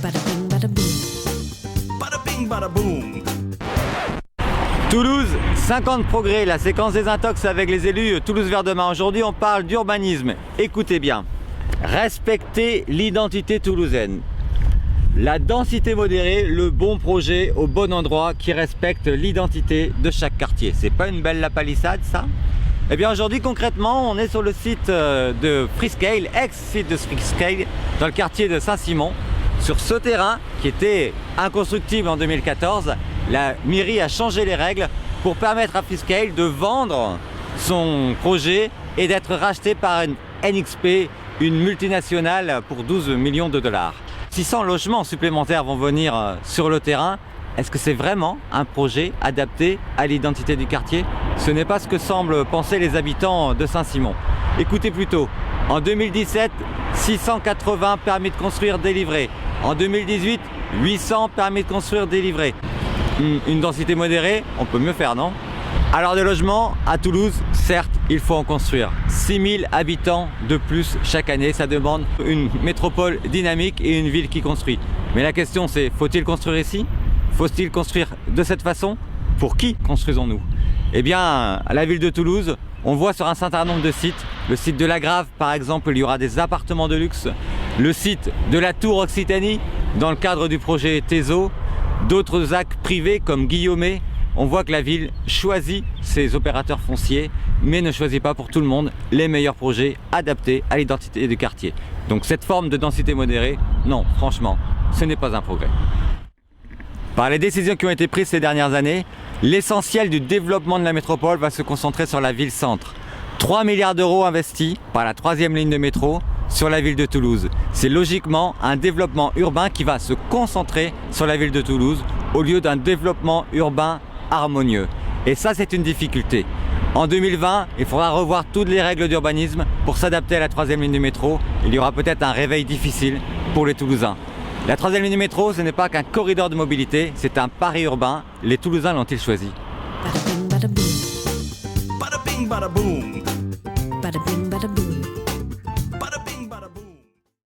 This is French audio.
Bada bing, bada boom. Bada bing, bada boom. Toulouse, 50 progrès, la séquence des intox avec les élus Toulouse Vert Demain. Aujourd'hui, on parle d'urbanisme. Écoutez bien, respectez l'identité toulousaine. La densité modérée, le bon projet au bon endroit qui respecte l'identité de chaque quartier. C'est pas une belle lapalissade, ça? Eh bien aujourd'hui, concrètement, on est sur le site de Freescale, ex-site de Freescale, dans le quartier de Saint-Simon. Sur ce terrain, qui était inconstructible en 2014, la mairie a changé les règles pour permettre à Freescale de vendre son projet et d'être racheté par une NXP, une multinationale, pour 12 millions de dollars. 600 logements supplémentaires vont venir sur le terrain. Est-ce que c'est vraiment un projet adapté à l'identité du quartier? Ce n'est pas ce que semblent penser les habitants de Saint-Simon. Écoutez plutôt, en 2017, 680 permis de construire délivrés. En 2018, 800 permis de construire délivrés. Une densité modérée, on peut mieux faire, non? Alors des logements à Toulouse, certes, il faut en construire. 6000 habitants de plus chaque année, ça demande une métropole dynamique et une ville qui construit. Mais la question c'est, faut-il construire ici? Faut-il construire de cette façon? Pour qui construisons-nous? Eh bien, à la ville de Toulouse, on voit sur un certain nombre de sites, le site de la Grave par exemple, il y aura des appartements de luxe, le site de la Tour Occitanie, dans le cadre du projet TESO, d'autres actes privés comme Guillaumet. On voit que la ville choisit ses opérateurs fonciers, mais ne choisit pas pour tout le monde les meilleurs projets adaptés à l'identité du quartier. Donc cette forme de densité modérée, non, franchement, ce n'est pas un progrès. Par les décisions qui ont été prises ces dernières années, l'essentiel du développement de la métropole va se concentrer sur la ville-centre. 3 milliards d'euros investis par la 3e ligne de métro sur la ville de Toulouse. C'est logiquement un développement urbain qui va se concentrer sur la ville de Toulouse au lieu d'un développement urbain harmonieux. Et ça, c'est une difficulté. En 2020, il faudra revoir toutes les règles d'urbanisme pour s'adapter à la 3e ligne du métro. Il y aura peut-être un réveil difficile pour les Toulousains. La 3e ligne du métro, ce n'est pas qu'un corridor de mobilité, c'est un pari urbain. Les Toulousains l'ont-ils choisi? Bada bing, bada boom. Bada bing, bada boom. Bada bing, bada boom.